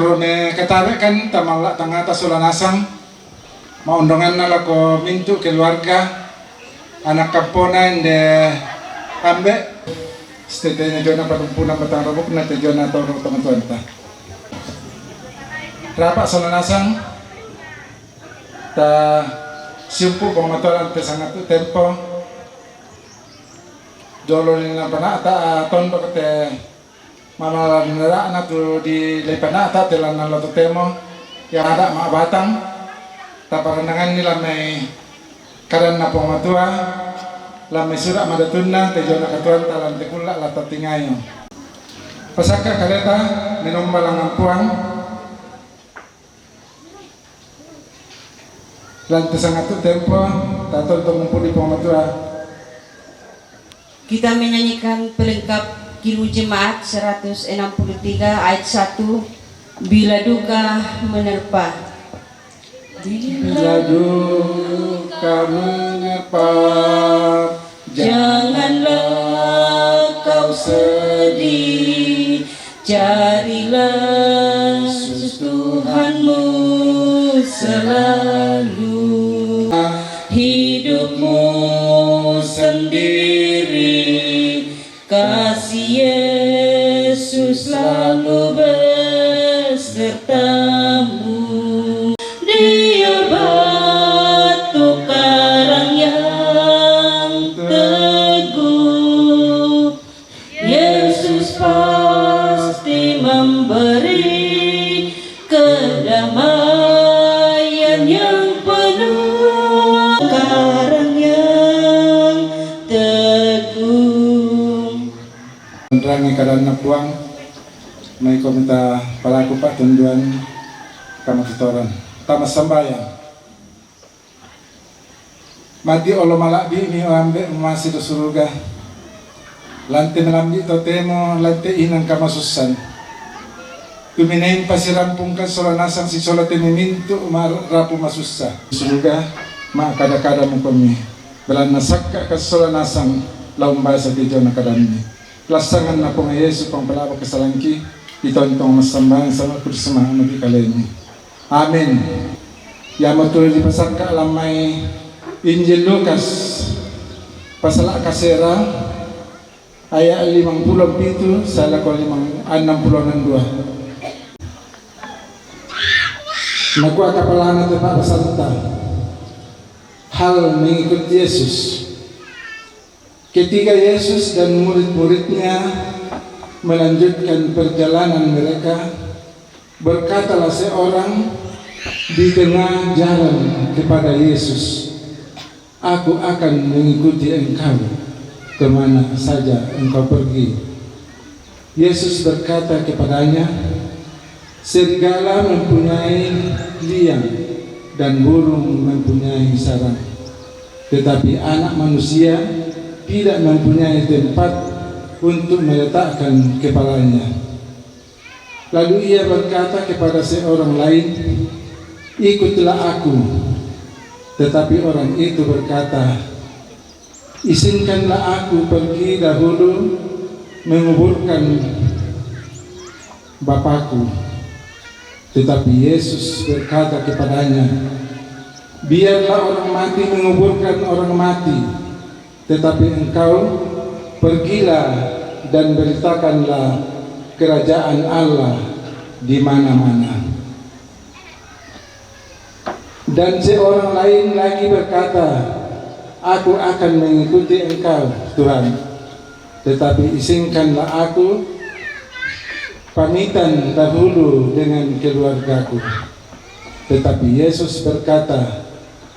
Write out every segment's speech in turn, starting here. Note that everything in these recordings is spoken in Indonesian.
Karone ketarik kan tamalak tangata sulanasang maundongan na lako mintu keluarga anak kampona inde ambe setidaknya jona patumpunan batang robok na te jona toro teman-teman ta rapat sulanasang ta siupu pematoran te sangat tu tempo jolo nila panata tondo kete mana nera anak tu di lepanata telan nalo temo yang ada mak batang taparandangan ni lamai karan na pematua lamai surat madatunna tejona katuan talan tekula lata tingayo pasaka kaleta minum balang ampuang lantas sangat tu tempo taton tumumpuli pematua. Kita menyanyikan pelengkap Kilu Jemaat 163 ayat 1. Bila duka menerpa. Bila duka menerpa, janganlah kau sedih, carilah Yesus Tuhanmu selalu. Hidupmu sendiri, kasih Yesus selalu besertamu. Dia batu karang yang teguh, Yesus pasti memberi kedamaian yang penuh. Karang yang teguh. Menerangi keadaan napuang, may komenta palaku pak tunduan kamatitoran, tamas sambayang. Mati olo malakbi mi ambe masih do surga. Lante melambi totemo lante inang kamasusan. Kuminain pasirampungkan solanasang si solate mimintu rapu masusa. Surga ma kada-kada mo kami. Belan nasakka ka solanasang laumba sa tijo na kadami. Lasangan na po nga Yesu pang palawak kasalangki, itontong masambang sama bersama nabi kaleni. Amin. Yamatul di pasangka lamay Injil Lukas pasala kasera ayat 57 sala ko 62. Nakuha kapalanan ito para salita hal mengikut Yesus. Ketika Yesus dan murid-muridnya melanjutkan perjalanan mereka, berkatalah seorang di tengah jalan kepada Yesus, "Aku akan mengikuti engkau kemana saja engkau pergi." Yesus berkata kepadanya, "Serigala mempunyai liang dan burung mempunyai sarang, tetapi anak manusia tidak mempunyai tempat untuk meletakkan kepalanya." Lalu ia berkata kepada seorang lain, "Ikutlah aku." Tetapi orang itu berkata, "Izinkanlah aku pergi dahulu menguburkan Bapakku." Tetapi Yesus berkata kepadanya, "Biarlah orang mati menguburkan orang mati, tetapi engkau pergilah dan beritakanlah kerajaan Allah di mana-mana." Dan seorang lain lagi berkata, "Aku akan mengikuti engkau, Tuhan, tetapi izinkanlah aku pamitan dahulu dengan keluargaku." Tetapi Yesus berkata,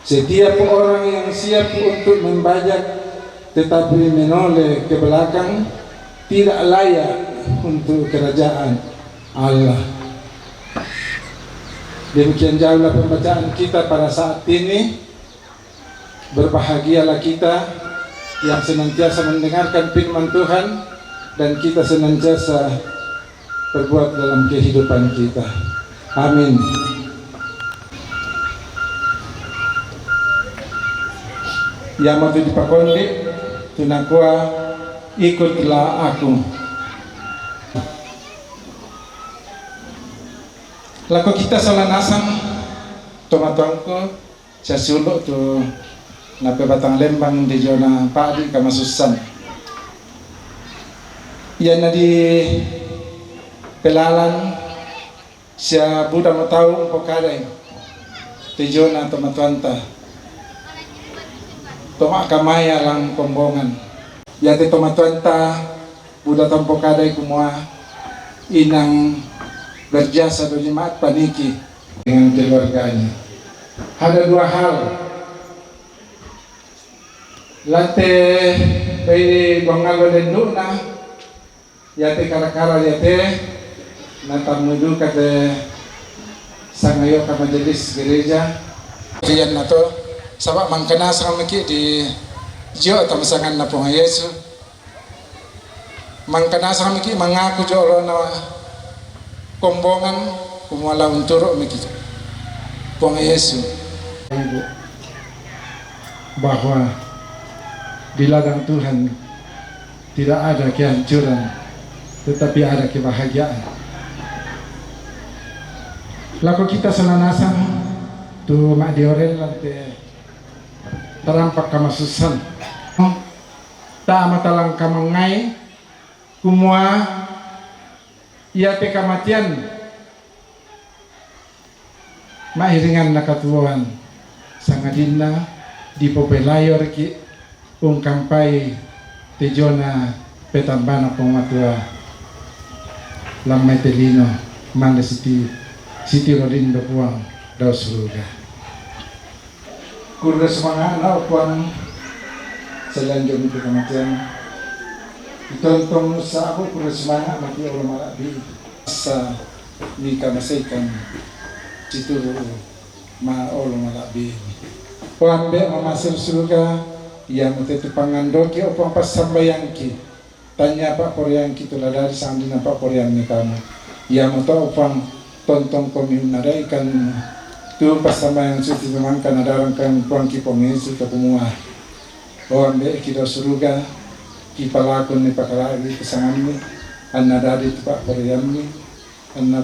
"Setiap orang yang siap untuk membajak tetapi menoleh ke belakang tidak layak untuk kerajaan Allah." Demikian jauhlah pembacaan kita pada saat ini. Berbahagialah kita yang senantiasa mendengarkan firman Tuhan dan kita senantiasa berbuat dalam kehidupan kita. Amin. Yang mau dipakondi tunakua ikutlah aku. Laku kita salah nasang tomatuangko siya sulok tu nape batang lembang di zona padi kamasusan. Ia na di pelalan siya buda matau pokaday di zona tomatuanta. Toma kamaya lang kombongan. Yati tomatuanta buda tompokaday kumua inang berjasa do jemaat paniki dengan keluarganya. Ada dua hal. Lante bayi bangalo lendu na yate karakara yate natamudu kate sangayo ka majelis gereja. Diyan na to sabab mangkana sang miki di jo tamasangan na po ng Yesu. Mangkana sang miki mangaku jo na kombongan kumala unturo miki pong Yesu bahwa di ladang Tuhan tidak ada kehancuran tetapi ada kebahagiaan. Laku kita senanasan tu mak dioren lante terampak kamasusan ta matalang kamangai kumua ia te kamatian mairingan nakatuan sangadina di popelayor ki ungkampai tejona petambana pematua lamai telino manda siti rodindo puang daus surga kurda semangat na puang selanjutnya itu kematian itontong sa ako kurda semangat mati orang malabi sa ni kamasaikan situru ma orang malabi Pambe mamasir surga yang itu pangandoki opang pasambayangki tanya Pak Poryangki tu ladari sandi na Pak Poryang ni kamu yang mau opang tontong komin naraikan tu pasambayang suci memang kan adarangkan puangki pomensu ke semua orang be kita surga ki palakon ni pakalagi kesangan ni anadari tu Pak Poryang ni anab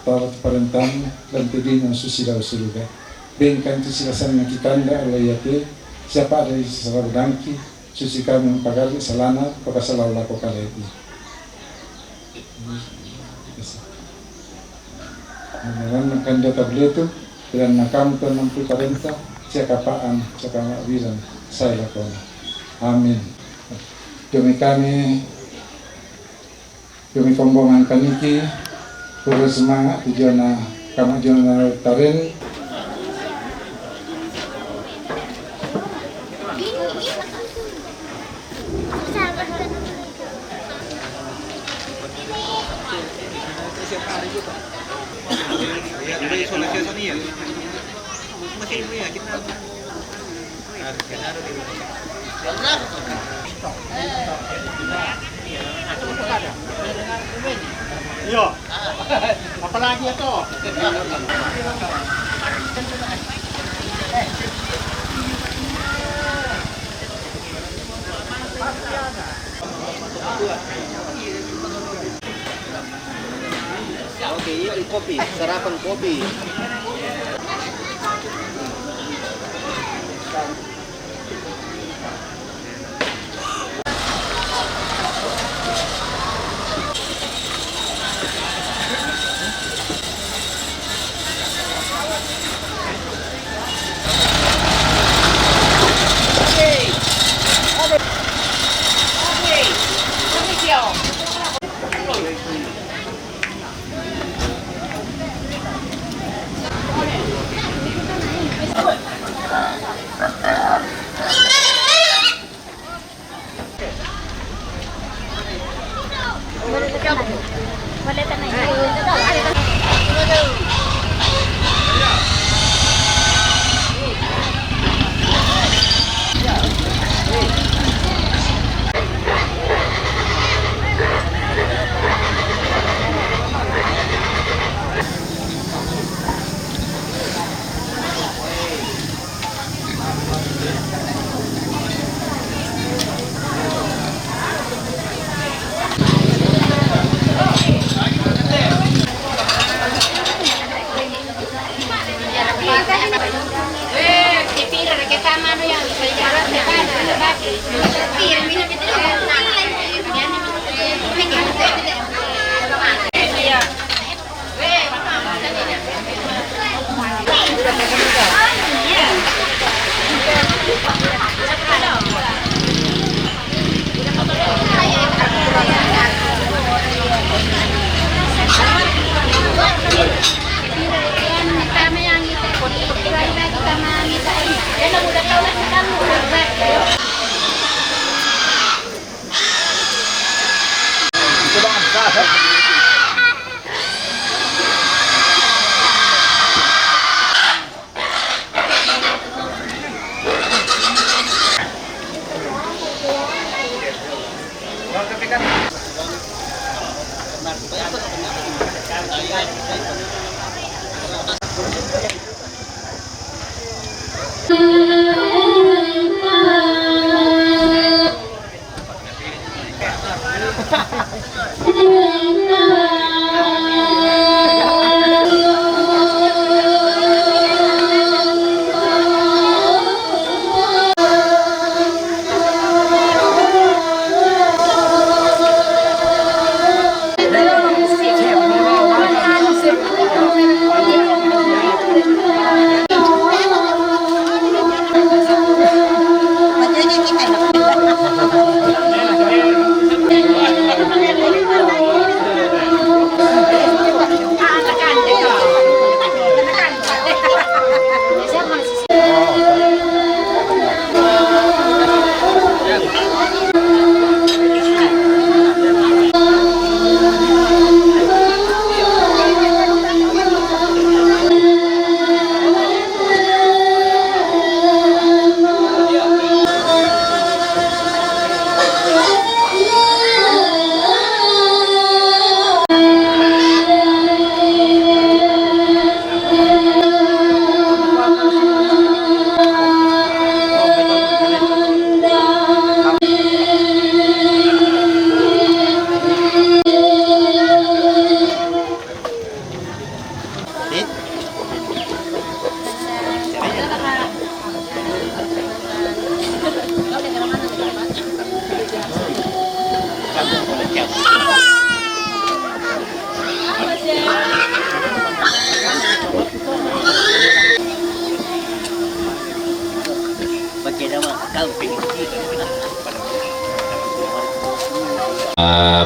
tawat parentam dan tidin suci daw surga bengkan tu silasan na kitanda oleh yate siapa ada di selalu dangki suci kami pagali salana pakasalau lako kaleti dengan kanda tabletu dan nakam tu nampu parenta siapa kapaan siapa makbiran saya lakona amin demi kombongan kaniki pura semangat tujuan kamajuan taren Iya. Apalagi itu? Oke, ini kopi, sarapan kopi.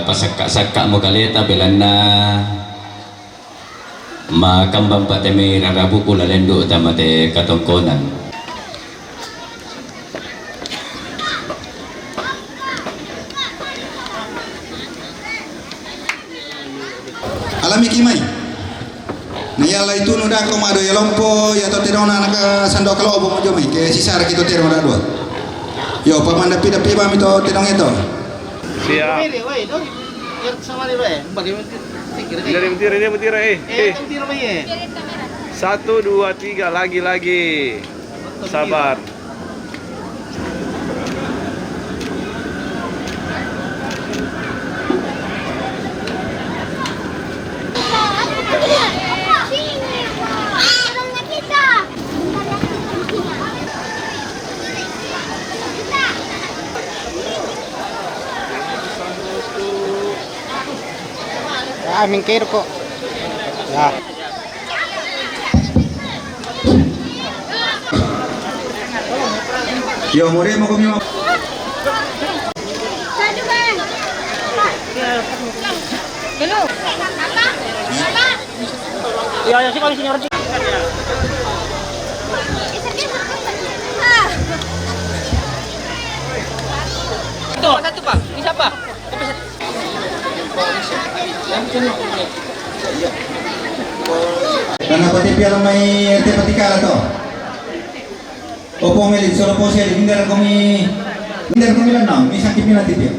Pasakak-sakak mo kalita bilan na makambang pa may rarabu ko lalendo tamate katongkonan. Alami kimai nayala itu nuda komado ya lompo ya to terona naka sandok kalau obo mojo mai ke sisar kita terona dua yo paman dapi ba mito terong itu Siap. Pili, woi, dong. Yang sama nih, woi. Bagaimana tikir? Dia mentira. Tikir apa ya? 1, 2, 3, lagi. Sabar. Mingkir kok. Ya. yo more mo kami mo Ya, sih kalau senior. Itu, satu Pak. Ini siapa? Karena pati piala may te patikala to opo melit solo po siya hindar kami lang na may sakit nila tibia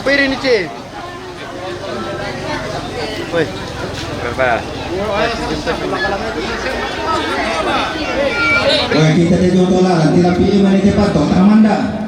Pwede ni Che. Woi. Berapa? oke kita te jodoh lah tira pi mani te pato tramanda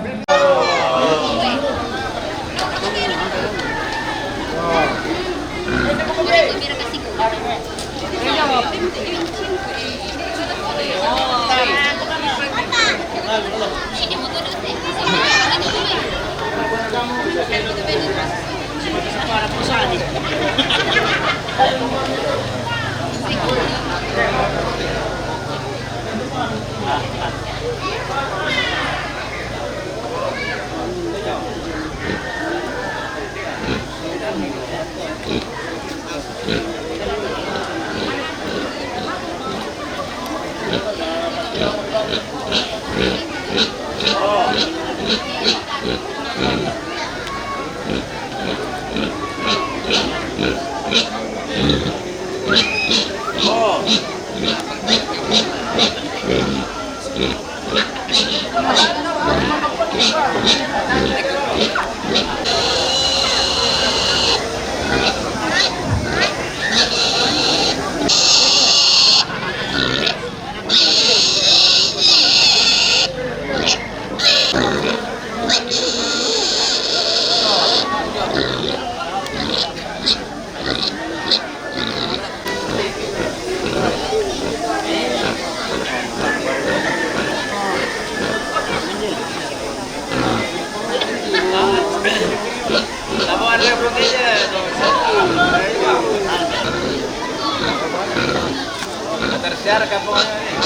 Tersiar kampung ini.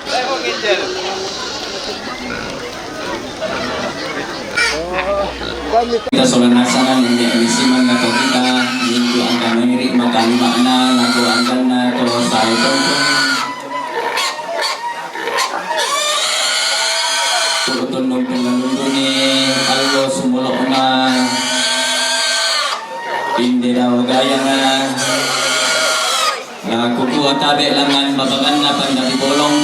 Saya mau ngejar. Kita solanasanan ini isiman nato kita minggu akan mengirik makan makna nato akan nato saya tonton turutun numpung nalunduni algo sumulok na indi daw gaya na kukuha tabi langan babagan na pandabi bolong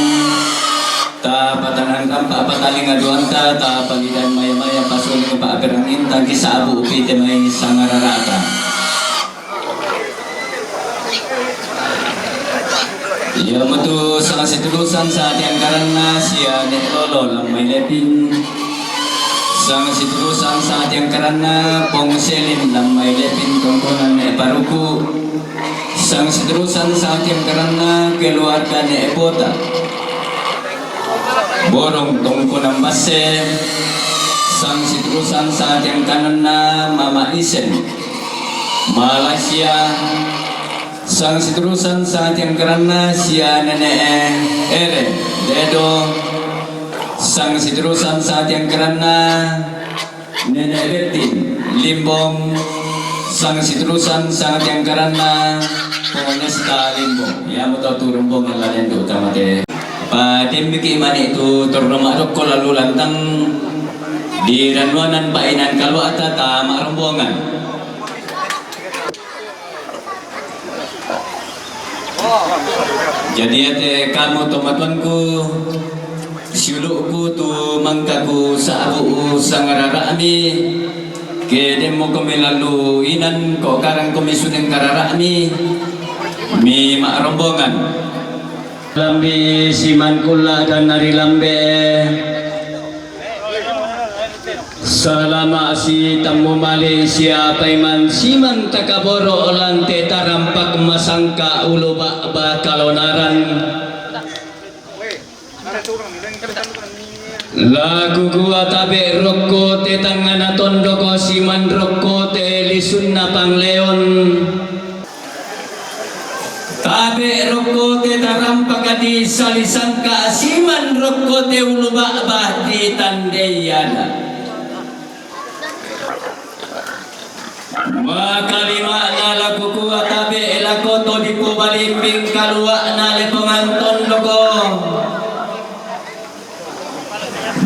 ta patanan rampa pataling aduan ta pagidan maya-maya pasul ko pa aperangin tangki sa abu upite may sangararata iya mo to sa kasitulusan sa ating karana siya ni lolo lang may lepin sa kasitulusan sa ating karana pong selin lang may lepin tungkunan ni paruku sa kasitulusan sa ating karana keluarga ni epota borong tungko ng base sang siturusan sa ating kanan na Mama Isen Malaysia sang siturusan sa ating kanan na siya Nene Ere Dedo sang siturusan sa ating kanan na Nene Betty Limbong sang siturusan sa ating kanan na Ponesta Limbong ya mo tau turun bong ngalayan do tamate Pademiki mani itu terlalu ko lalu lantang di ranwanan painan kalau atata marombongan. Jadi ate kamu tomatuanku siulukku tu mangkaku sa abu sangararami kedemo kami lalu inan ko karang kami suneng kararami mi marombongan. Lambi siman kula dan nari lambe selama si tamu Malaysia paiman siman takaboro olante tarampak masangka ulu ba kalonaran lagu gua tabe rokko te tangana tondoko siman rokko te lisunna pangleon tabe rokko te tarampak di salisangka siman rokko te ulu ba di tandeyana makalima nala kukuha tabi elako to di po balimbing kalua na lepongan tondoko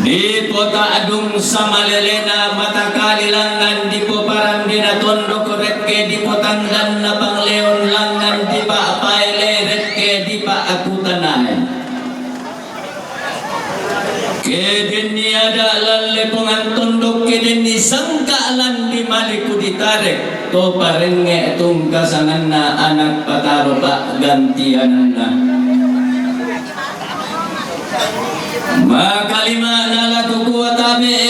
di po taadung sa malelena matakali langan di po parandina tondoko retke di po tanggan na pangleon langan di pa paile retke di pa akutanay keden ni ada lalle pengantondok keden ni sangkaalan di maliku ditarik to parenge tung kasangan na anak pataro pak gantian na makalima nalaku kuat tabe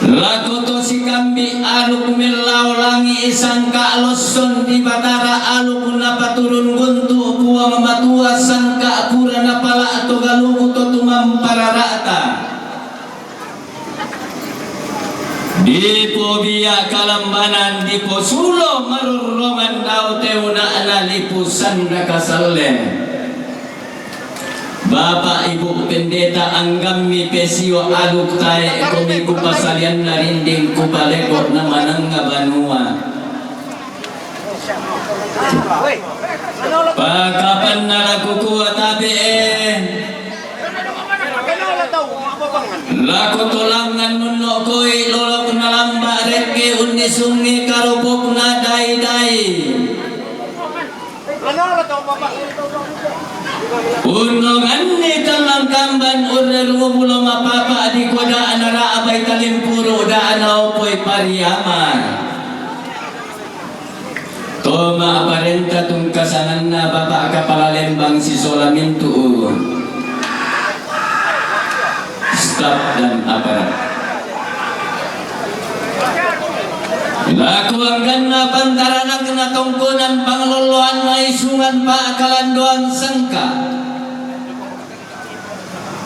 laku to si kambi aluk milau langi isang kaloson di batara aluk napaturun guntu buang matua sangka pura napala atau galuku to tumam pararata Dipo biya kalambanan dipo sulo marurungan daw teuna analipusan na kasalen. Bapak Ibu Pendeta anggam mi pesio aluk tae kumi kupasalian na rinding kupalekor na manang nga banua. Pagkapan na lakukuha tabi laku tulangan nuno koy lolok na lamba reke unisungi karupok na day-day. Unongan ni talang kamban order umulo mapapa di ko daan na abay talimpuro daan na opoy pariyaman. Toma aparenta tung kasanan na bapa kapalalimbang si Solamintu. Stop dan aparat. Laku anggan na pantaranak na tungkunan pangluluan na isungan pa akalanduan sangka.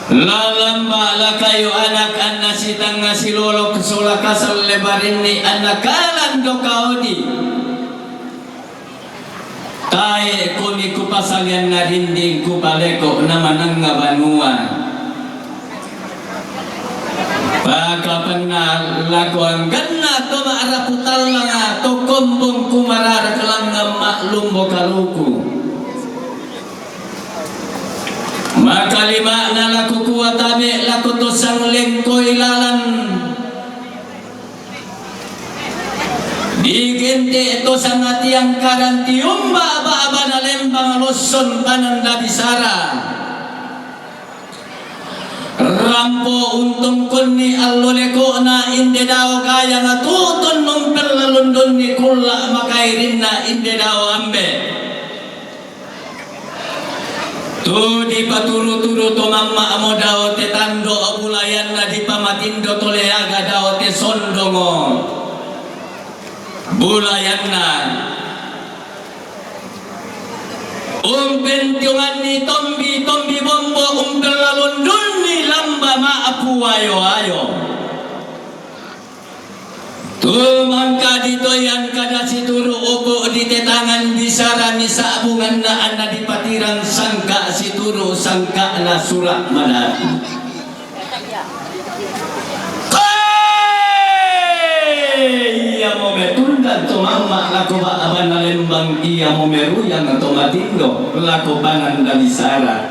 Lalamba la kayo anak anna sitang nga silolok sulakasal lebarin ni anak kalando kaudi. Tae kuni kupasalian na rinding kupaleko naman ang nga banua. Pagkapan na laku ang gana to maaraputal na nga to kumbong kumarara kalang nga maklumbo kaluku. Makalima na laku kuwa tabi laku to sang lengko ilalan. Digente ito sa ngatiang karantiumba aba-aba na lembang loson pananda bisara. Rampo untung kunni alloleko na inde daw kaya nga tutun nung perlalundon ni kula makairin na inde daw ambe. Tu di paturu-turu to mamma amo daw te tando abulayan na di pamatindo to leaga daw te sondongo. Bulayan na. Pentiongan ni tombi bombo perlalundon ni lamba maapu ayo. Tumangka dito yan kada situru opo di tetangan bisara ni sabungan na ana di patirang sangka situru sangka na surat manati. Iya mo metunda to mama lako ba aban na lembang iya mo meruyang to matindo lako banan da bisara.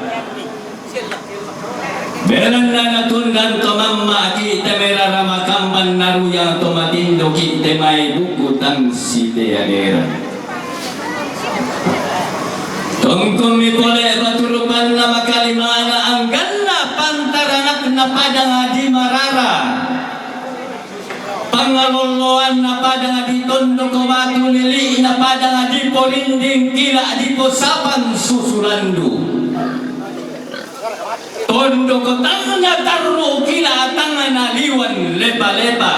Beran na natundan to mamma ki temera ramakamban naruyang to matindo ki temay bukutang si teagera. Tungkong mi pole baturupan na makalimana ang ganna pantaranak na padang di marara. Pangaluluan na padang di tondo ko batu lili na padang di polinding kila di posapan susulandu. Tondo ko tanga taru kila tanga naliwan lepa-lepa.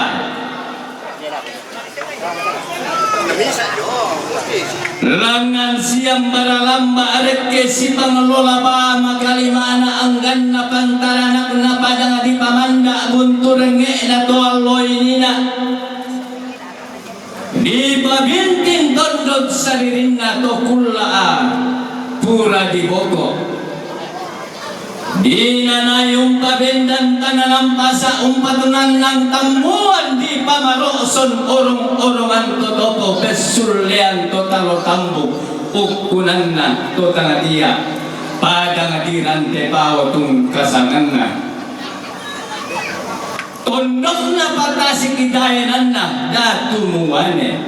Langan siang baralamba areke si pangelola ba makalimana anggan na pantaranak na padang di pamanda bunturenge na toaloy nina. Di pabintin tondot saririn na to kulaa pura di boko. Di nanayong pabendan tanalampasa umpatunan ng tambuan di pamaroson orong-orongan totopo pesulean totalo tambuk ukunan na totangadiya padangadiran te pawatung kasangan na tondok na patasik idayanan na datumuane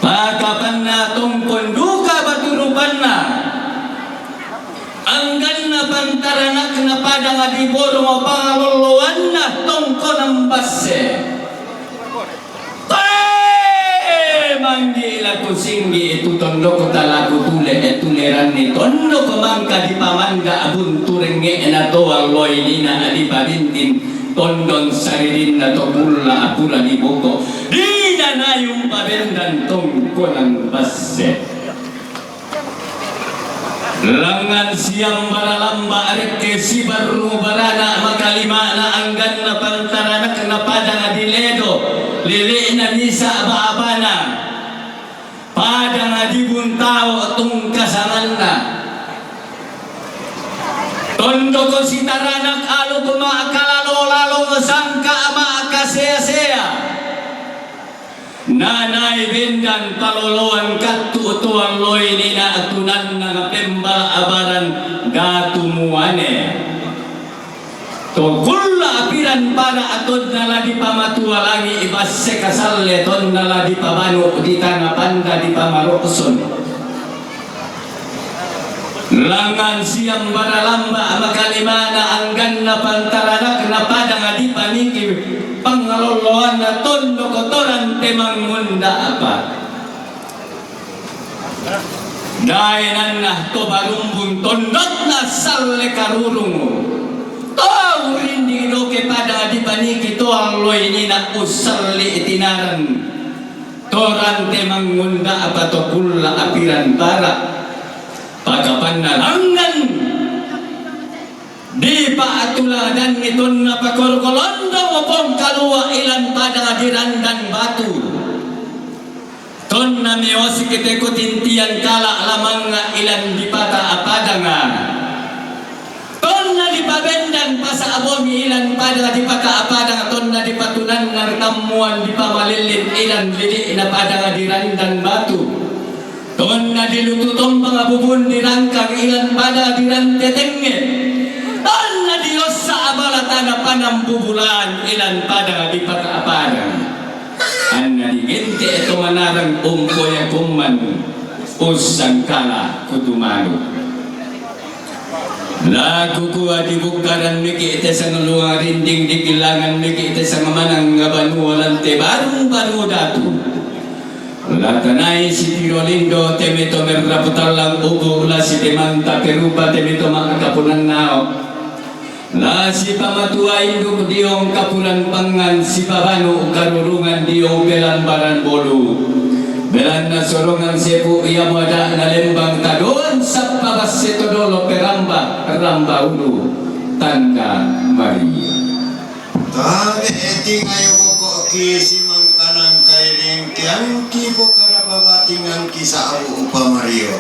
pagkapan na tungkon duka baturupan na anggan na pantaranak na padang adiboro mo pangaluluan na tungko ng base. Manggila ko singgi itu tondo ko talago tule etuleran ni tondo ko mangka di pamanda abunturenge na to aloy ni na adipabintin tondon saririn na to pula apura di boko di na yung pabendan tungko ng base. Lengan siang baralamba areke si baru barana makalima na anggan na pantarana kena padang adiledo lele na nisa baabana padang adibuntao tung kasanganna tondo ko si taranak alo kumakalalo lalo sangka maakasea-sea nanay bendan paloloan katu tuang loy ni na atunan na pemba abaran gatumuane to kulla apiran para atod na ladi pamatua langi ibas sekasalle ton na ladi pabano di tanah panda di pamarokson langan siang baralamba makalimana anggan na pantarana kena padang adi paniki pangaloloan na tondo kotoran temang munda apa dainan na to barumbun tondot na salle karurungu tau rindi doke padang adi paniki to ang loy ni na usalli itinaran toran temang munda apa to kulla apiran bara pagapan na langan di paatuladan iton na pakorkolondo mopong kalua ilan pada dirandan batu ton na miyosi kite kutintian kala lamang nga ilan di pata apadanga ton na di pabendan pasa abomi ilan pada di pata apadanga ton na di patunan ng tamuan di pamalilin ilan lidi na pada dirandan batu ton na dilututong mga bubun dirangkang ilan pada dirantetenge ton na Diyos sa abalatan panambubulan ilan pada di pagkaaparang an na digente ito manarang umpoy kuman usang kala kutumano lagu kuwa di bukaran miki ite sa nuluang rinding di kilangan miki ite sa mamanang ngabanu walante barung datu latanay si Tirolindo temito merraputal lang ugo la si temanta perupa temito makakapunan nao la si pamatua induk diong kapunan pangan si pabano karurungan diong belan baran bolu belan na sorongan sepu iya moda na lembang tadoan sa pabas setodolo peramba ramba ulu tanda Maria Tabe eti ngayo ko kisi mangkanang kairing kiang kibo kada babatingan kisa abu upa Mario.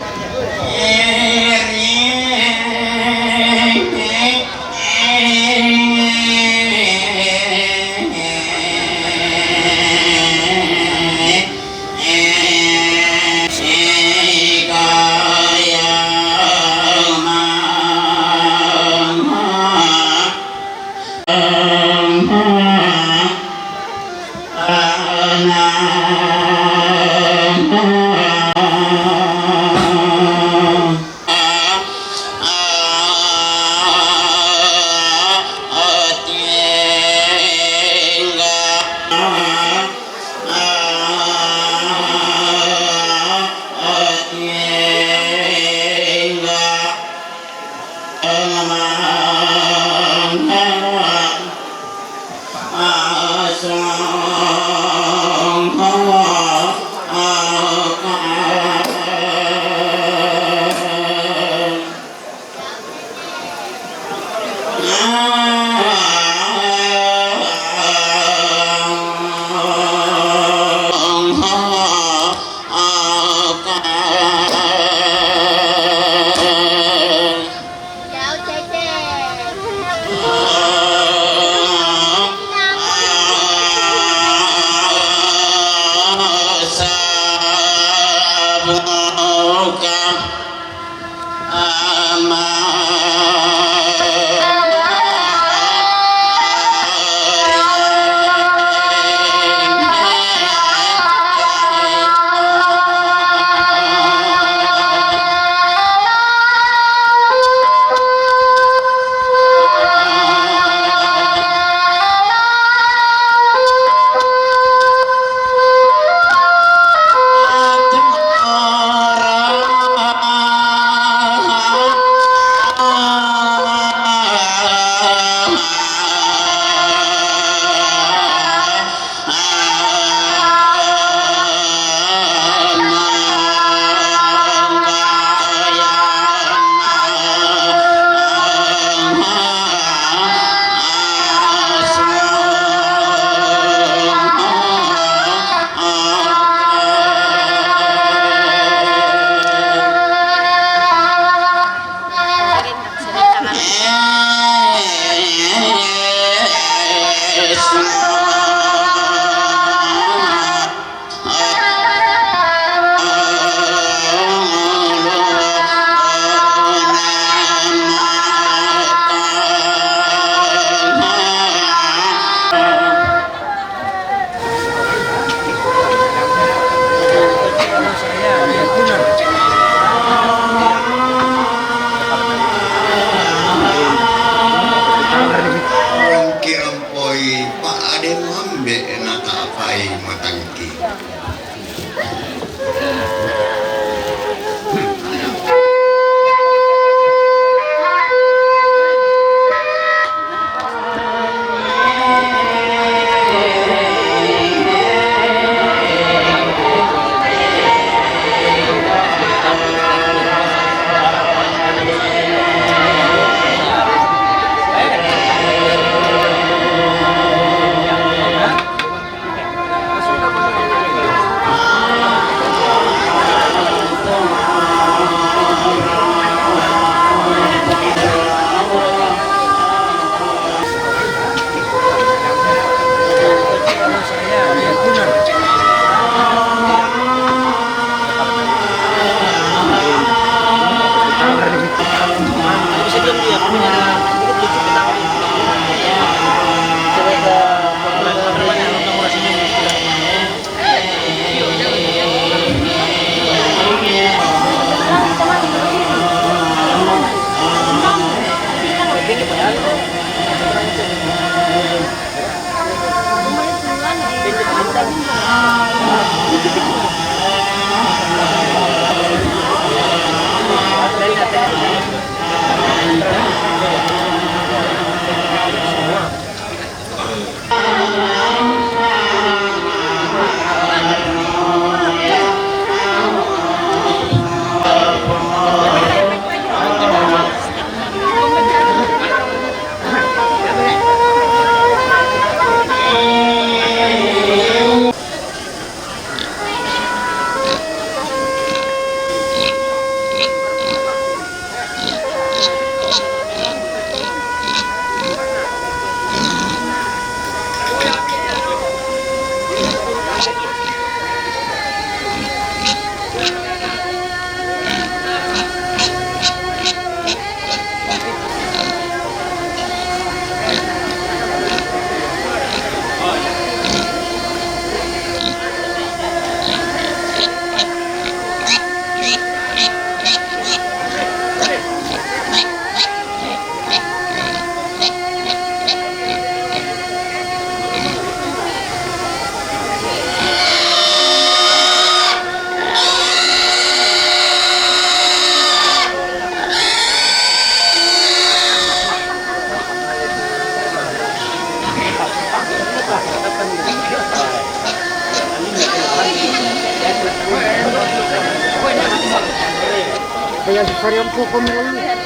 Kaya parang po kami ulit.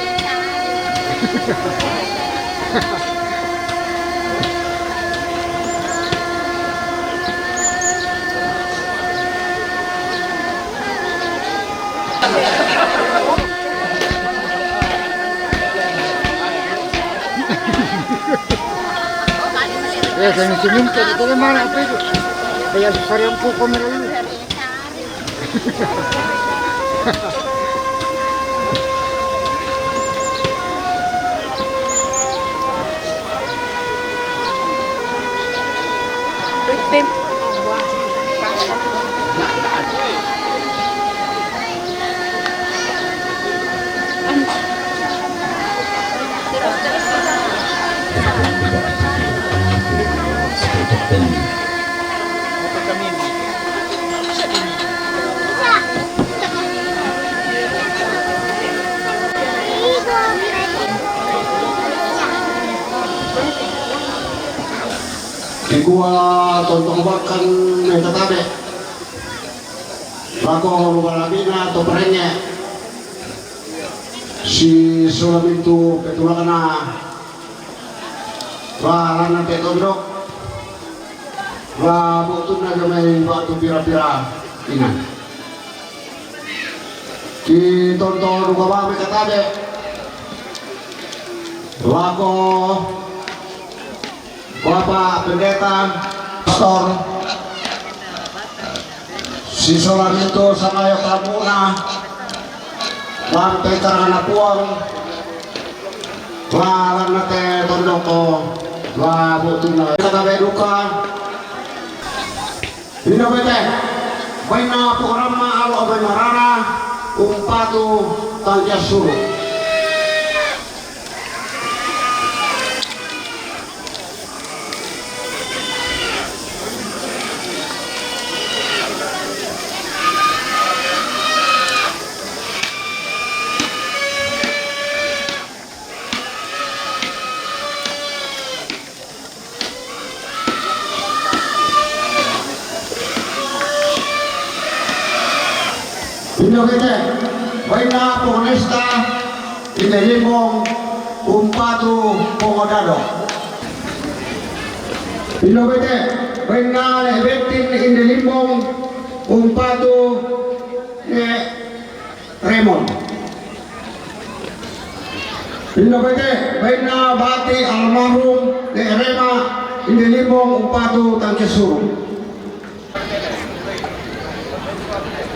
Ya, saya senyum tadi dari mana apa itu? Kaya parang po kami ulit. Di gua tontong makan yang tetabe. Bako walabina atau perennya. Si sulam itu ketua kena. Wah, lana tetondok. Wah, butun na gamay batu pira-pira inan. Di tonton rukawa may katabe. Bako Bapak Pendeta Pastor si solan itu sama yang kamuna lantai karena puang lalan nate tondoko la butuna kata beduka ino bete baina programa alo abay marara umpatu tangja suruh. Inokete, baina ponesta, imelimong umpatu pongodado. Inokete, baina lebetin imelimong umpatu ne Remon. Inokete, baina bati almarhum ne Rema imelimong umpatu tangkesuru.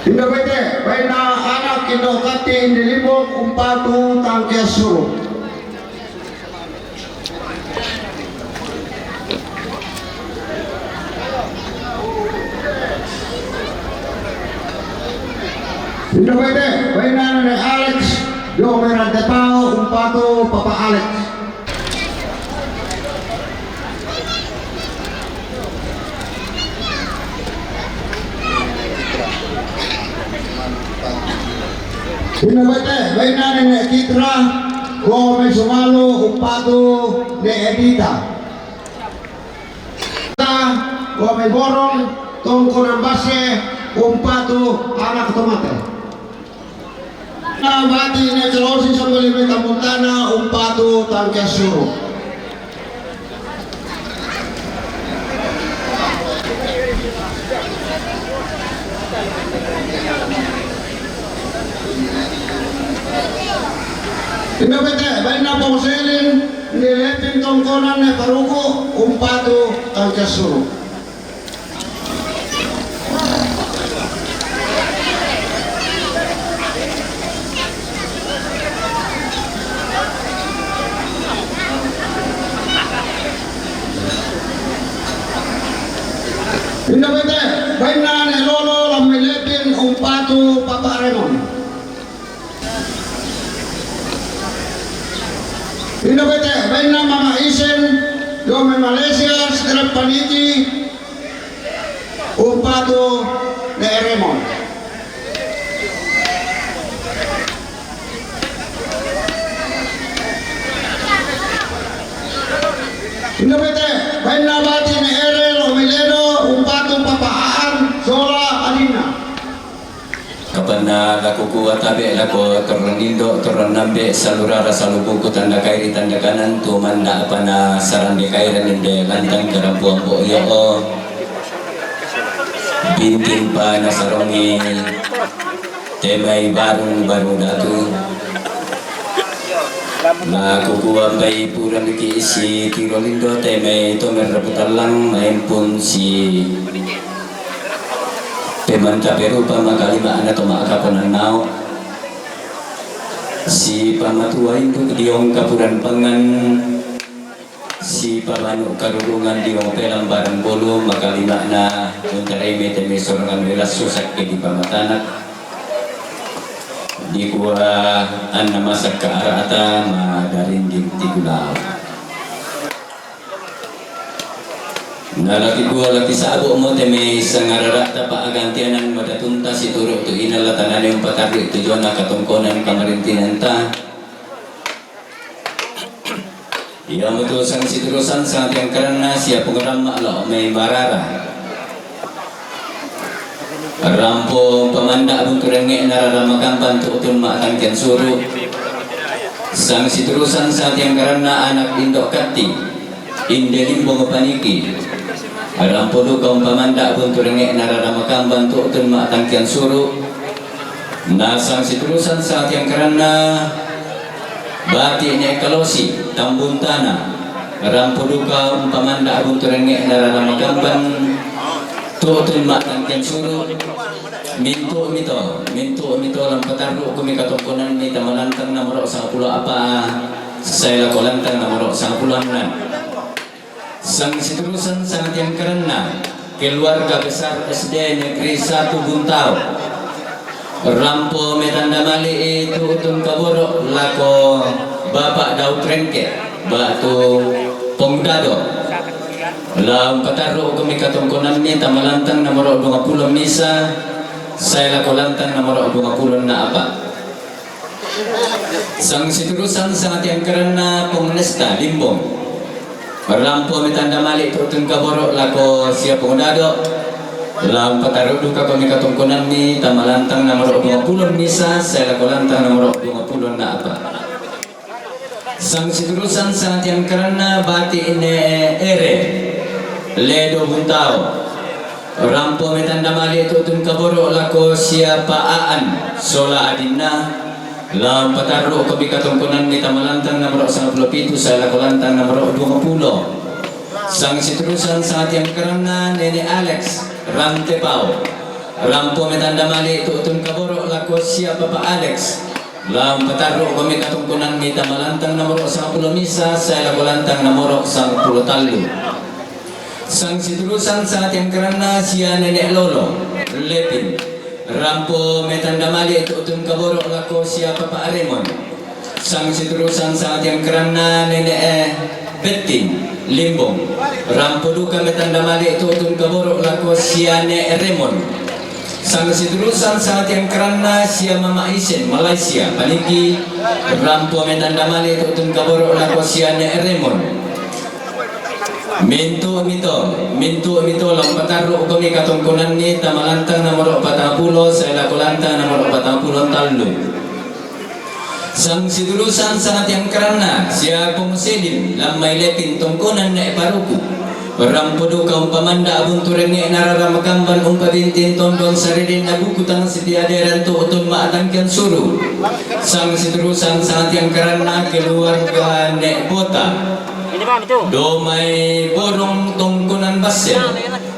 Indobete, baina anak indokati indilibong umpatu tangkia suruh. Indobete, baina nene Alex, do merah depau umpatu Papa Alex. Inobete, baina nene Kitra, Gome Sumalo, umpatu de Edita. Gome Borong, Tongko Nambase, umpatu anak tomate. Bati ne Celosi sambil Beta Montana, umpatu tangke suruh. Indobete, baina Pongselin, nilepin tongkonan ne Paruko, umpatu tangke suruh. Indobete, baina ne Lolo lamilepin umpatu Papa Remon. Indobete, baina Mama Isen, Dome Malaysia, Strep Paniti, umpatu ne Remon. Indobete, baina bati ne Erel, Omiledo, umpatu Papa Aan, Zola Adina. Kepada laku kuat tabe laku turun indo turun nambe salurara salubuku tanda kairi tanda kanan tu manda pana sarande kairan inde lantang karampuang po yo bintin pa nasarongi temay baru datu na kukuha bay pura liki si Tiro Lindo temay tomer raputan lang main pun si Pemanta Peru pamakalima na tumakapon ng nao si pamatuay po diyong kapuran pangan si pamano karulungan diyong pelang barang bolo makalima na untaray may temisorangan wilas susak di pamatanak di kuha an namasak kaarata madarin di tigulaw nalaki kuha laki sa abo mo teme isang ararata pa agantianan madatunta si turo tu inalatanan yung pataryo ito yun nakatungkonan kamarintinan ta iya mo to sang siturusan sa ating karana siya pagramma alo may marara rampo pamanda abong turenge nararamagang pantuutun maatangkian suru sang siturusan sa ating karana anak indo kati indelimbo paniki rampo dukaw pamanda abong turenge nararamagang pantuutun maatangkian suru na sang siturusan sa ating karana bati ni ekalosi tambuntana rampo dukaw pamanda abong turenge nararamagang tuutun maatangkian suru minto mito lang pataro kumi katungkunan ni tamalantang na maro sa pulo apa saya lakolantang na maro sa puluhan sang siturusan sa ating karana keluarga besar SD Negeri 1 Buntao rampo metanda mali itu utun kaboro lako Bapak Daud Rengke batu Pongdado lang pataro kumi katungkunan ni tamalantang na maro 20 misa saya lakolantang na maro 20 na apa sang siturusan sa ating karana Pongesta Limbong rampo mitanda mali tutun kaboro lako siya Pongdado lang pataro duka kami katungkunan ni tamalantang na maro 20 misa saya lakolantang na maro 20 na apa sang siturusan sa ating karana Bati Ine Ere Ledo Buntao rampo metanda mali tutun kaboro lako siya Paaan Sola Adina lam pataro kabi katungkunan ni tamalantang na maro 17 sa lakolantang na maro 20 sang siturusan sa ating karana Nene Alex Rantepao rampo metanda mali tutun kaboro lako siya Papa Alex lam pataro kabi katungkunan ni tamalantang na maro 10 misa sa lakolantang na maro 10 talo sang siturusan sa ating karana siya Nene Lolo Lepin rampo metanda mali tutun kaboro lako siya Papa Aremon sang siturusan sa ating karana Nene Bettin Limbong rampo duka metanda mali tutun kaboro lako siya Ne Remon sang siturusan sa ating karana siya Mama Isen Malaysia Paniki rampo metanda mali tutun kaboro lako siya Ne Remon Minto mito lang pataro kami katungkunan ni tamalantang na maro 40 sa lakolantang na maro 40 talo sang siturusan sa ating karana siya Pumusilim lamay lepin tungkunan na iparuku rampo duka pamanda abong turenge nararamakamban pabintin tondon sarilin nagukutang si tiaderan tuutun maatangkian suru sang siturusan sa ating karana keluarga ne Bota domay borong tungkunan basya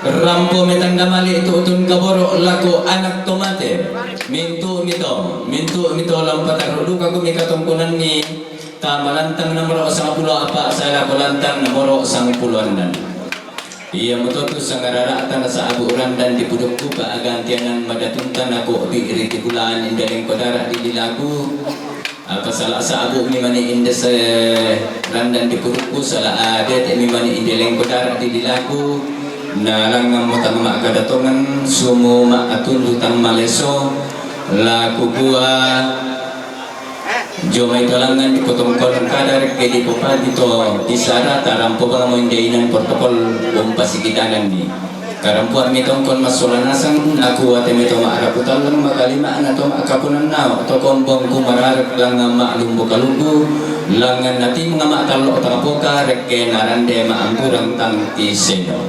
rampo metanda mali tutun kaboro lako anak tomate minto mito lang pataro duka kumi katungkunan ni tamalantang na maro 10 apa sa lakolantang na maro 10 nan iya mototo sa ngararatan sa aburan dan dipudok ko paagantianan madatuntan ako bigri tibulaan indaling kodara di dilagu apa salah sa abu mi mani inda sa randan dipudok ko sala adet mi mani indaling kodara di dilagu na lang ng mutang makadatongan sumo makatulutang maleso la kukua Jomay talangan di potongkol kadar kedi popa dito di sana tarampo bang mo indainan protokol pasikitangan ni Karampuan mitong kon masulanasan aku ate mito maaraputan lang makalima na to makapunan na to kombong kumararap lang nga maalum bukalubu langan nati mga maatalo tapoka rekke narande maamburang tang tiseno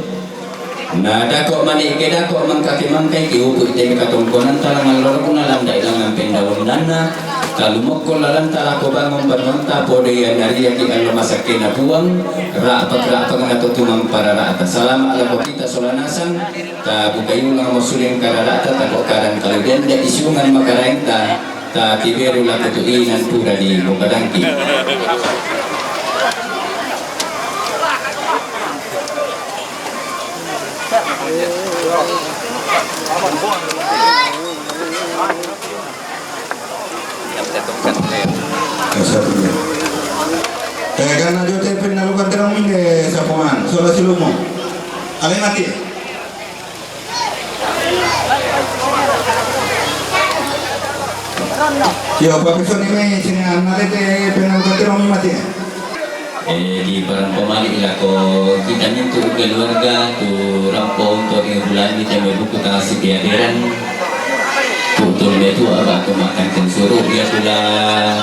na dako mani ke dako mangkakimangkay kiupo ite katungkonan talang alor ko na landai lang ang pendawon nana kalumok ko lalang talako bangon bangon tapo de nariya ki ang masakin na buwang rapat nga tutumang para rata salam ala kita solanasan ta bukayo lang musuling kararata ta karan kaluden da isyungan makaraeng ta tiberu la kutuinan pura di bukadangki Karena dia teh penalukan terang minggu sapuan, soal silumo. Ale mati. Yo, profesor ini sini anak teh penalukan terang mati. di barang pemalik lah ko kita nyentuh keluarga tu rampung tu bulan kita buku kasih kehadiran betul betul apa tu makan suruh dia sudah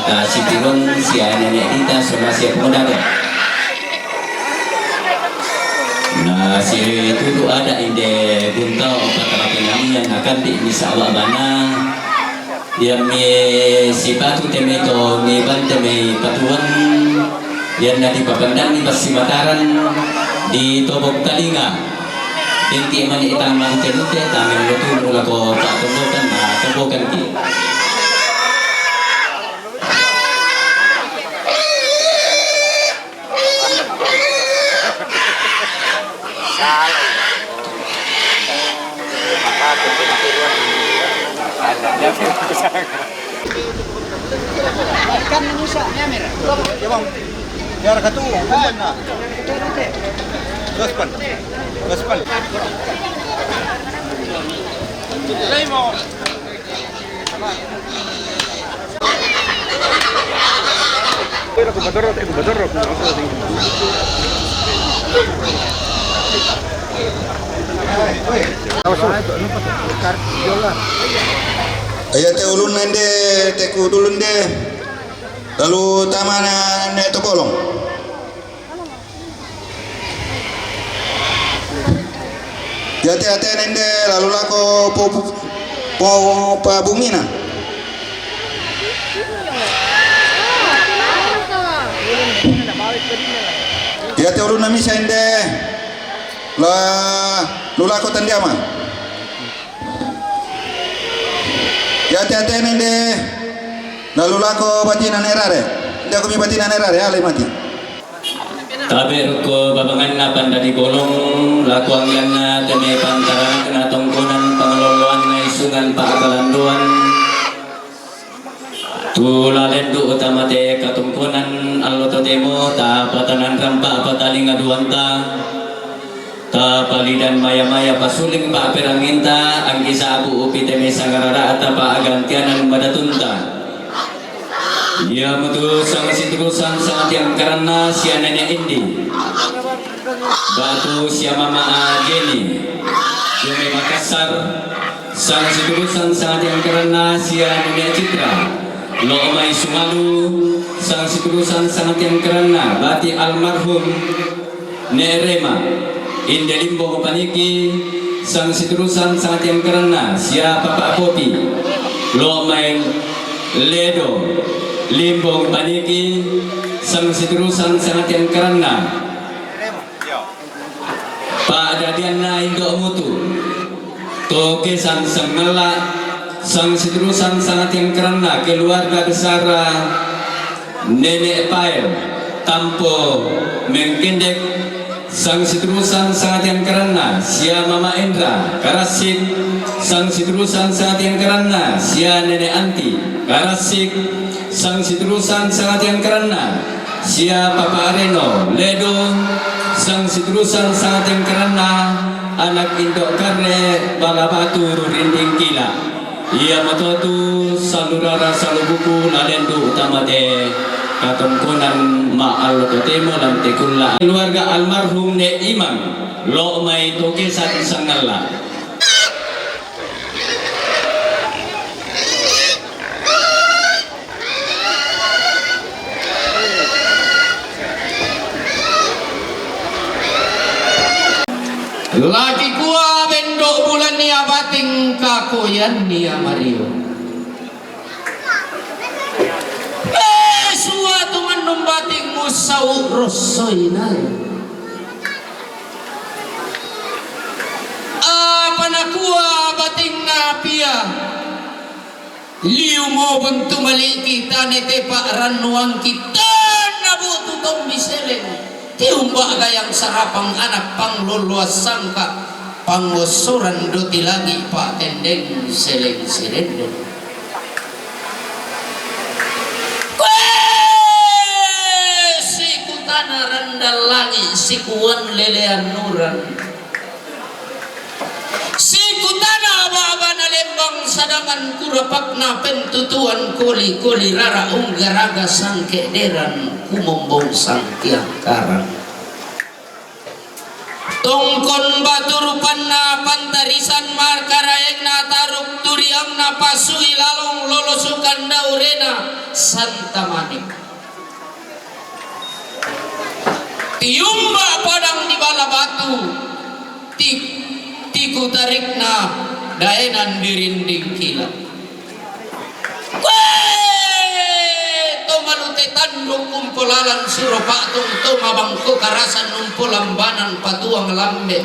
kasih turun si nenek kita sudah siap mendadak. Nah si itu tu ada ide buntau apa yang akan dimisawak mana dia si batu temeto ni banteme patuan yang nanti papandang ni pasti mataran di tobok talinga inti mani itang mantenute tamen lutu mula ko tak tumbukan na tumbukan ki Kan manusia nyamer. Ya bang. Biar katu kan nah. Gaspan. Gaspan. Lemo. Ayat teh ulun nende teh kudulun deh. Lalu tamana nek to kolong. Ya teh nende lalu lako po pa bumina. Ya teh ulun nami sende. La lulako tandiaman. Ya teh nende lalu lako batinan erare. Dia kami batinan erare alai mati. Taber ko babangan na pandadi golong lakuangan na teme pantaran kena tongkonan pengeloloan na isungan paakalanduan tulalen du utama te katungkonan allo totemo ta patanan rampa pataling aduan ta palidan maya-maya pasuling pa peranginta ang isa abu upi teme sangarara ata pa agantianan madatunta. Ya mutu sang siturusan sangat yang karena sia nenek Indi batu sia mama Ageni Jome Makassar sang siturusan sangat yang karena sia nenek Citra Lo Omai Sumalu sang siturusan sangat yang karena bati almarhum Nerema Indelimbo Paniki sang siturusan sangat yang karena sia Papa Popi Lo Omai Ledo Limbong Paniki sang siturusan sangat yang karena Pak Dadian na Indo Mutu Toke sang sengela sang siturusan sangat yang karena keluarga besar Nenek Pael Tampo Mengkendek sang siturusan sangat yang karena sia Mama Endra Karasik sang siturusan sangat yang karena sia Nenek Anti Karasik sang siturusan sangat yang karena sia Papa Areno Ledo sang siturusan sangat yang karena anak indok karne balabatu rinding kila ia matotu salurara salubuku lalendu utama de katongkonan ma'al totemo lam tekulla keluarga almarhum ne Imam lo may to kesan sangala. Lagi kuah bendok bulan niya bating kakoyan niya Mario. Suatu manum bating musau rosoinal. Apa na kuah bating napia. Liu mo buntu mali kita nete pak ranuang kita nabutu tong biseleng. Tiumba gayang sarapang anak pang luluas sangka pangosoran doti lagi pak tendeng seleng sirenden. Siku tanah randal langi sikuan lelean nuran. Siku tanah baba na lembang sadangan kurapak na pentutuan koli rara unggaraga sangke deran kumombong sangkiang karang. Tongkon baturupan na pantarisan markaraeng na taruk turiang na pasui lalong lolosukan daurena Santa Manik. Tiumba padang di bala batu tiku tarik na daenan dirinding kilat. Malute tanduk kumpulalan suropak tung mabangko karasan numpulambanan patuang lambe.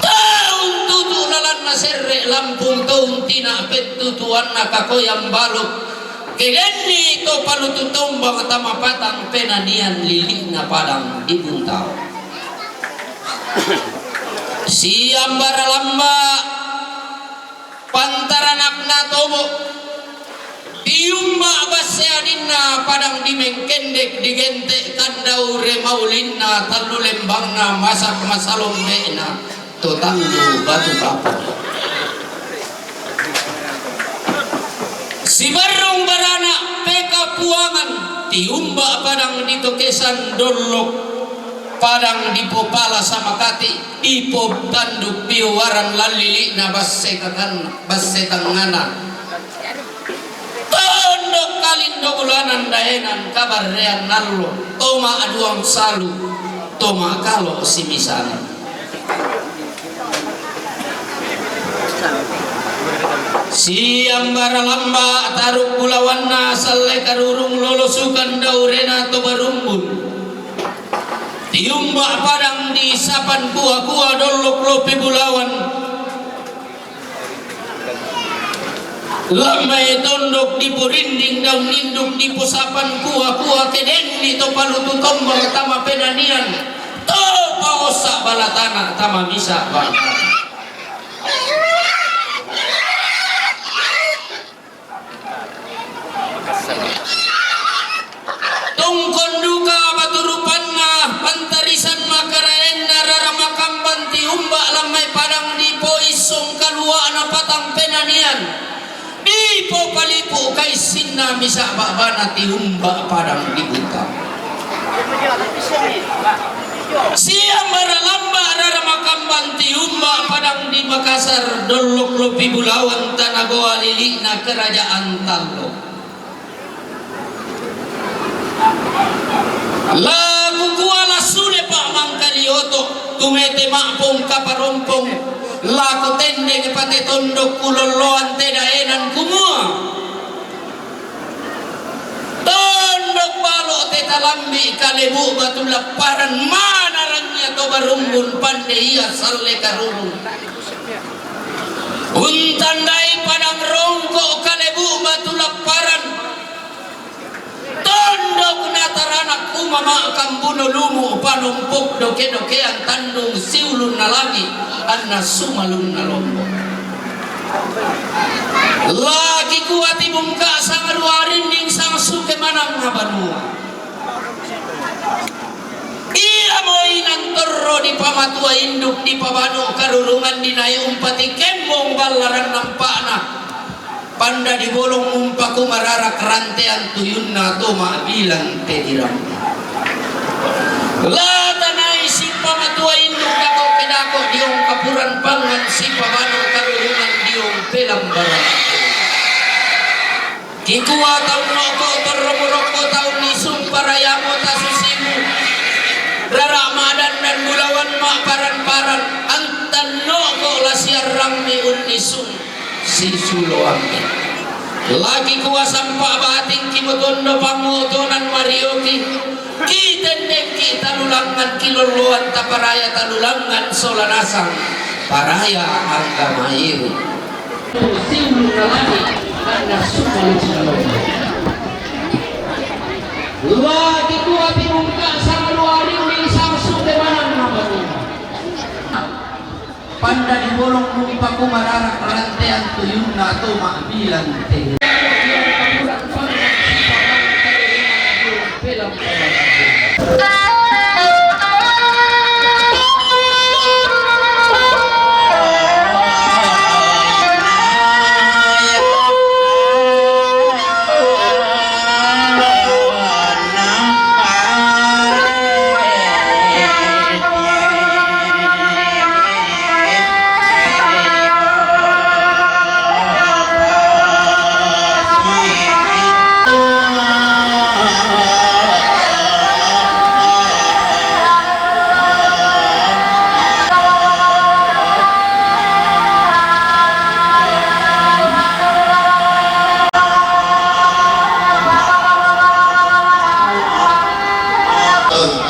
Taung tutu lalan na serre lampung taung tina petutuan na kakoyang balok. Kegeni to palututom bang tamapatang penanian liling na padang dibuntao. Siambara lamba pantaranak na tobo. Tiumba basyadinna padang dimengkendek digente kandaure maulinna talu lembangna masak masalombena totandu batu kapal. Si barong barana peka puangan tiumba padang ditokesan dolok padang dipopala sama kati dipop tanduk piwaran lalili na basetangana. Tondok kalindo bulanan daenan kabarrean nallo toma aduang salu toma kalo simisana. Siambara lamba taruk bulawanna salle karurung lolosukan daurena to barumbun. Tiumba padang di sapan kuah dolok lopi bulawan. Lambai tondok di purinding daun ninduk di pusapan kuah keden di topalutu tombol tama penanian to paosak balatana tama misa bang. Tongkon duka baturupanna pantarisan makaraen narara makamban tiumba lambai padang di poisong kalua na patang penanian. Ipo palipo kay sinna misa babana tiumba padang dibuta. Siang maralamba rara makambang tiumba padang di Makassar dolok lopi bulawan tanagoa lilik na kerajaan Tallo. Lagu kuala sule pak mangkalioto tumete makpong kaparompong. Laku tendeng pate tondok kuloloan tedaenan kumua. Tondok balok teta lambi kalebu batu laparan mana rangnya to barumbun pandai salle karurung. Untandai padang rongko kalebu batu laparan. Tondok nataranak umama kambuno lumu panumpuk doke-dokean tandung siulun nalagi anna sumalun nalombo. Lagi kuati bungka sangarwarinding sang suke manang ngabanua. Iya moy nang torro di pamatua induk di pabano karurungan dinai umpati kembong balaran nampana. Panda di bolong umpaku marara kerantean tuyunna toma bilang tedirang. Lata na isip pamatuain nung kako kinako diyong kapuran pangan si pamanong karulungan diyong pelambaran. Kikuha taon mo ko, toromurok ko taon ni sumparaya mo tasusimu. Raramadan dan gulawan paran-paran ang tanno ko lasiarang ni unisum si suluangin. Lagi kuwa sampa bating kimutondo pangutonan marioki. Kitendeng kita lulangan kiluluan taparaya talulangan solanasang paraya angka mairu. Simu nalagi karena sumali shalom. Lagi kuwa bimungka sama luari uli samsu temanang namanya. Panda di bolong numpaku mararak rantean tuyun na to maabilan te.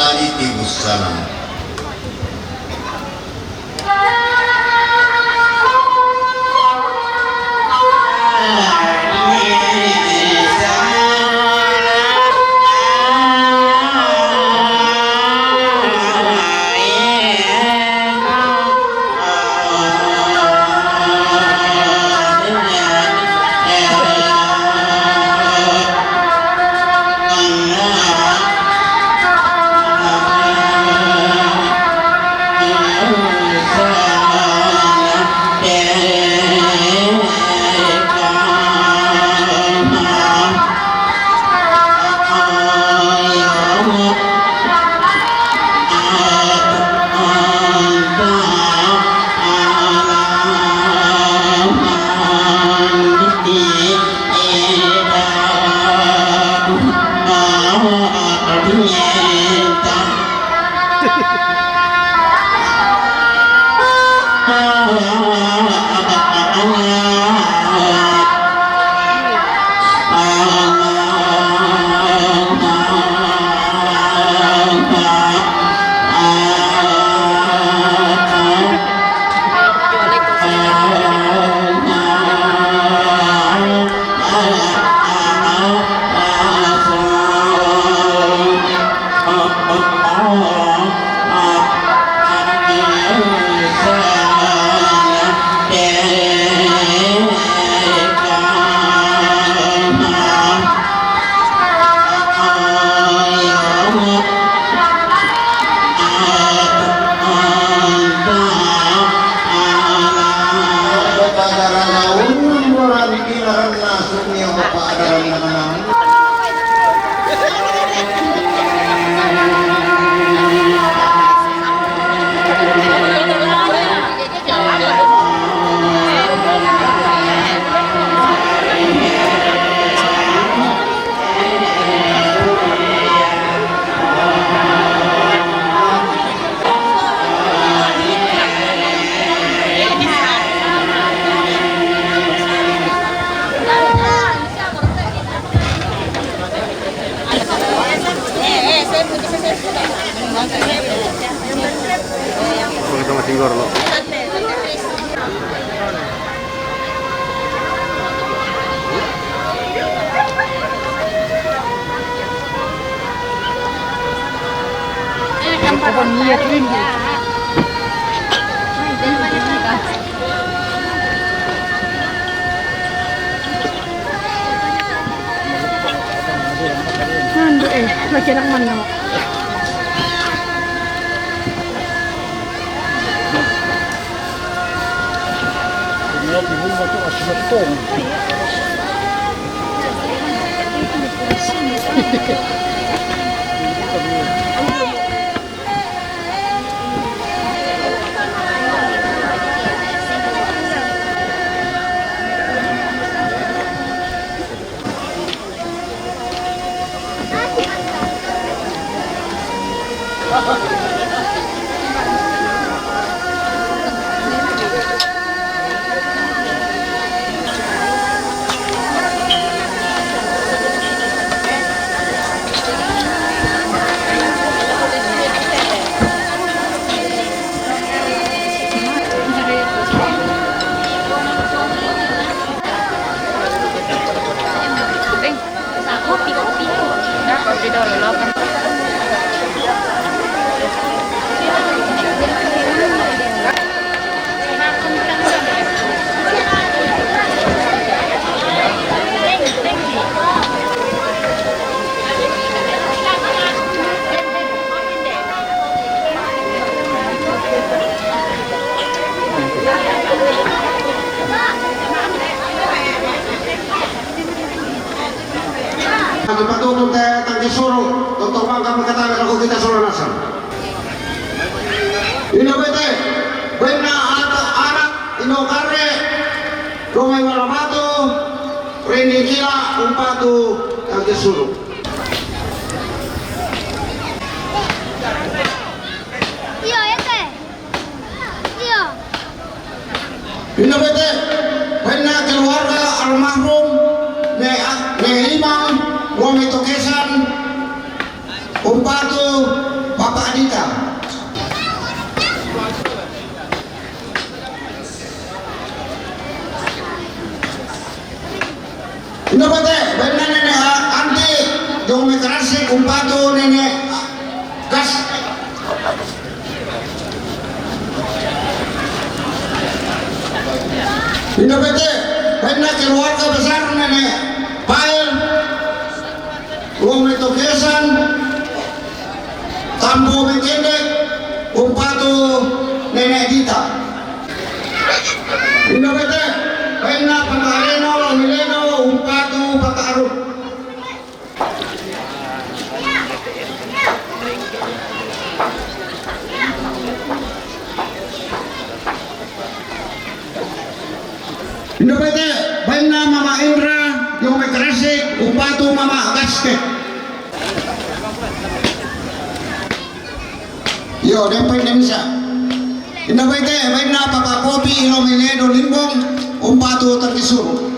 Tadi tibus salam. Lagi nak mana? Patutong tayo tagkisuro, Dr. Bangka magkatabi ako kita sulanasan. Inobete, buena anak, inokare, rumay malabato, renikila, umpatu, tagkisuro. Inobete, buena keluarga almarhum, imam, Wami Tokesan, Umpatu, Bapak Adita. Inobate, benar nenek anti, dong mikrasi, Umpatu nenek gas. Inobate, benar keluarga besar nenek Pael. Wong itu kesan tambo bekendek umpatu nenek Dita. Ino bete, pena pakareno mileno umpatu pakarut. Ino bete, pena Mama Indra yung may kresik umpatu Mama Gasket. Yo, dempet demsa. Indah baik na papa kopi ilo miledo limbong umpatu terkisuru.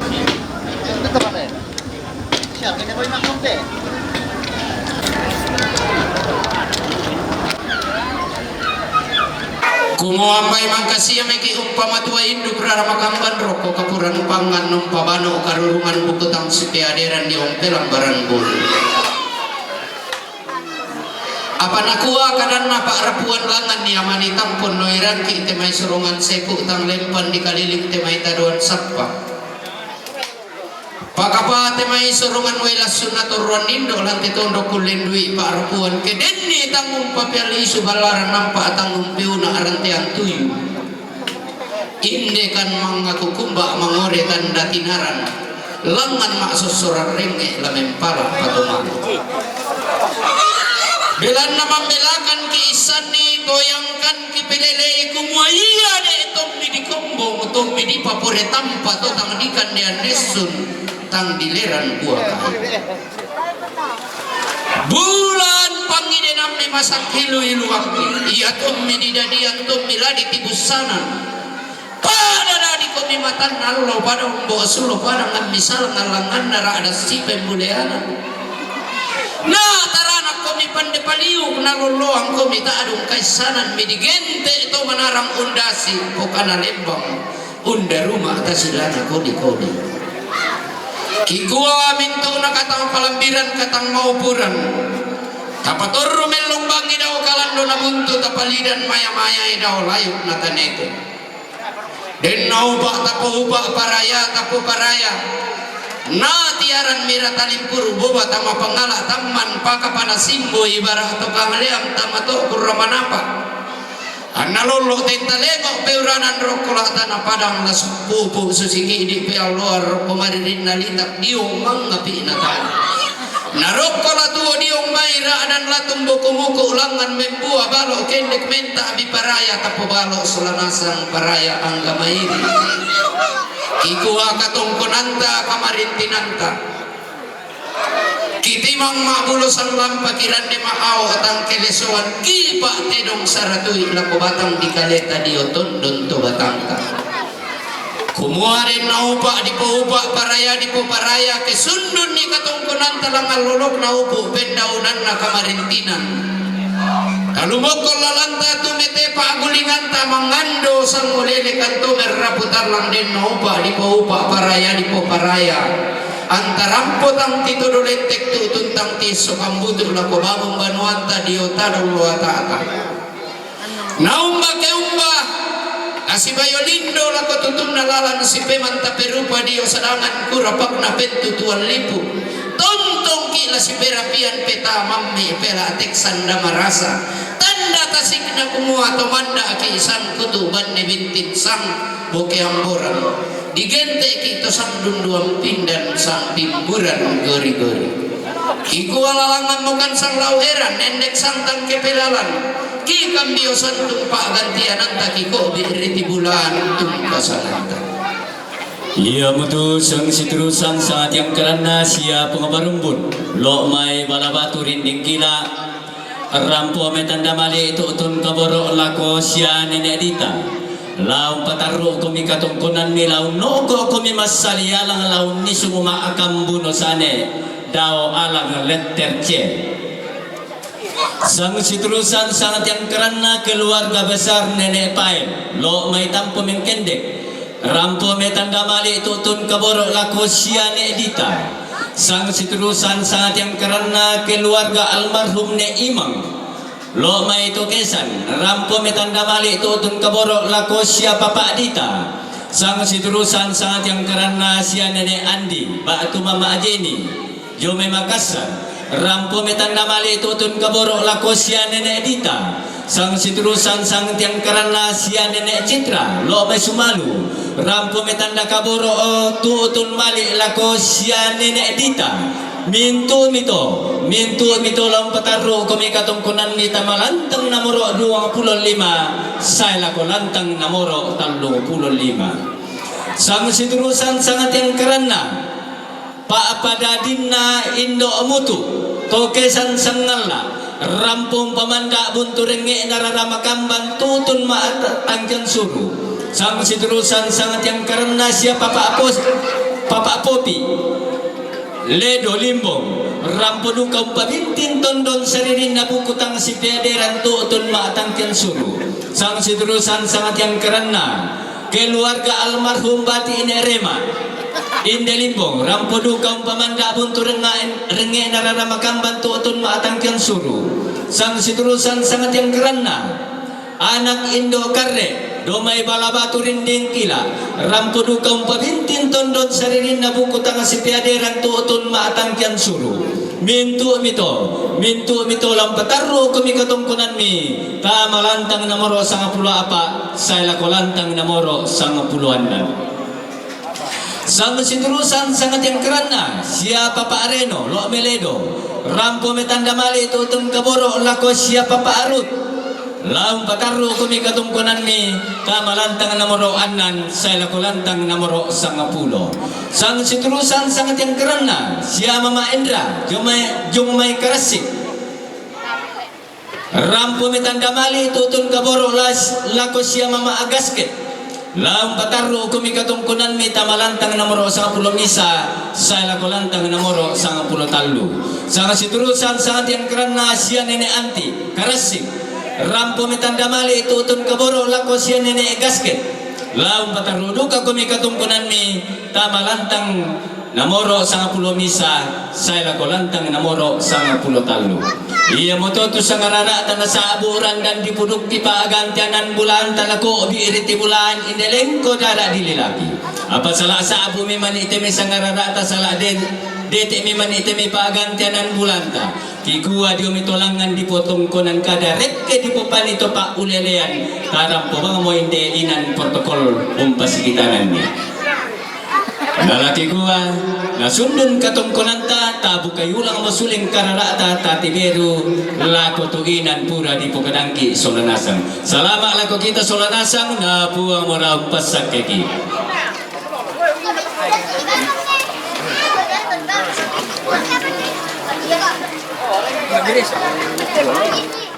Kumuambay mangkasiya meki umpama tua induk rara makamban roko kapuran pangan numpabano karurungan bukutang supiaderan di ompelang barangkul. Apa nakua kanan napak rapuan langan ni amani tampon noiran ki temai surungan sepu tang lempan di kalilik temai taduan sappa. Pakapa temai surungan welas sunatur ronindo lanti tondo kulindui pak rapuan kedenni tanggung papiali subalaran nampak tanggung piuna arantian tuyu. Inde kan mangaku kumbak mangore tanda tinaran langan mak susuran renge lamempala patumang. Bilan na membelakan ki isani goyangkan ki pelele kumuaya de tommi di kombo tommi di papore tampa to tang dikan dia nesun tang dileran buah. Bulan pangide namne masak hilu waktu iya tommi di dadian tommi ladi tibusanan pada ladi komi matan nallo pada umbo sulo pada ngamisal ngalangan nara ada si pembuleana. Nah taranak komi pandepaliu naloloang komi tak adung kaisanan midigente itu menarang undasi pokana lembang unda rumah tasilana kodi kikuwa minto na katang palambiran katang maupuran tapatorro melumbangi daw kalando na bunto tapalidan maya daw layuk na tanete den nauba tapo paraya na tiaran mira talimpur boba tama pangala taman paka pada simbo ibarat tukang leam tama to kurramanapa annalolo tentalego peuranan rokola tanah padang las pupu susiki di pial luar pemaririn nalitak diung mangapi natan narokola tuo diung maira dan latung buku-buku ulangan membuah balok kendek menta biparaya tapo balok sulanasan paraya angga mairi Kikuha katong konanta kamarintinanta. Kitimang mabulosan lang pakiran ni maaw at ang kelesuan kipa tedong saratuy lako batang di kaleta di oton don to batang ka. Kumuha rin na upa di po upa paraya di po paraya kesundun ni katungkunan talang alulok na upo pendaunan na kamarintinan. Kalumog ko lalanta tumete pagulingan ta mangando sang ulele kanto merraputar lang din na upa di po upa paraya di po paraya. Antarampot ang titudulentek tutuntang tiso kambuto na kumamong banuanta diotadong luatata. Naumba keumba asibayo lindo lako tutum nalalan si pemanta perupa dio sadangan kurapak na pentu tuan lipu. Tontong kila si perapian peta mammi pela atik sanda marasa. Tanda tasik na kumuha tomanda kisan kutuban ni bintit sang buke amburan. Digente kita sang dunduam pindan sang timburan gori-gori. Iku alalangan mukan sang lauheran nendek santang kepelalan. Ki kambiosan tumpak gantian anta kiko biriti bulan tumpasananta. Ia mutu sang siturusan saat yang kerana sia pengabarumbun lo mai balabatu rinding kila rampo metanda male itu utun kaboro lako sia nenek dita. Laun pataru kami katungkunan mi laun nogo kami masali alang laun ni sumuma akam buno sane dao alang letter C. Sang siturusan sangat yang kerana keluarga besar nenek paen lo mai tampo mengkendek rampo metanda mali tutun kaborok lako sia nek dita. Sang siturusan sangat yang kerana keluarga almarhum nek imang lo mai to kesan rampo metanda mali tutun kaborok lako sia papa dita. Sang siturusan sangat yang kerana sia nenek Andi batu mama Ajeni Jome Makassar rampo metanda mali tutun kaborok lako sia nenek dita. Sang siturusan sang tiang kerana sia nenek Citra lo mai Sumalu rampo metanda kaboro tutun mali lako sia nenek dita. Mintu mito lang pataru kami katungkunan ni tamalantang namoro 25 saya lako lantang namoro 35. Sang siturusan sangat yang kerana Pak Padadina Indo Mutu Tokesan Sangala rampung pamanda buntu renge nararama kamban tutun maat tangjan suru. Sang siturusan sangat yang karena siapa Papa Popi Ledo Limbong rampodu kau pabintin tondon seririn nabuku tang si pederan tutun maat tangjan suru. Sang siturusan sangat yang karena keluarga almarhum Bati Inerema Inde Limbong rampodu kau pamanda buntu renge nararama kamban tutun maat tangjan suru. Sang siturusan sangat yang kerana anak Indo Karre domai balabatu rinding kila rampudu kaum pabintin tondon saririn nabuku tanga si piaderan tuutun maatang kian suru mintu mito lampataru kami katungkunan mi tamalantang namoro 10 apa saya lakolantang namoro 10 Sang siturusan sangat yang kerana siapa Pak Areno lo meledo rampo metanda mali tutun kaboro lako siapa Pak Arut laung pataru kami katungkunan mi kamalantang namoro 6 saya lakolantang namoro 10. Sang siturusan sangat yang kerana siapa Mama Endra jumai Karasik rampo metanda mali tutun kaboro lako siapa Mama Agasket laung pataru kami katungkunan mi tamalantang namoro 10 misa saya lakolantang namoro 10 talu. Sang siturusan sangat yang kerana sia nenek Anti Karasik rampo metanda mali tutun kaboro lako sia nenek Gasket laung pataru duka kami katungkunan mi tamalantang namoro 10 misa saya lakolantang namoro 10 talu. Ia mototu sangarana tanah saburan dan dipuduk di pagantianan bulan talako biiriti bulan indelengko dara dililaki. Apa salah sabu memang itemi sangarana ta salah detik memang itemi pagantianan bulan ta. Kikuwa dio mitolangan dipotong konan kadarek ke dipopani to pak ulelean karang po bang mo inde inan protokol umpasikitanan ni. Nalaki gua nasundun katungkunan ta bukai ulang masuling kararata tati beru lako tuinan pura di pokadangki solanasang. Salamat lako kita solanasang na puang morampas sakeki. bilis.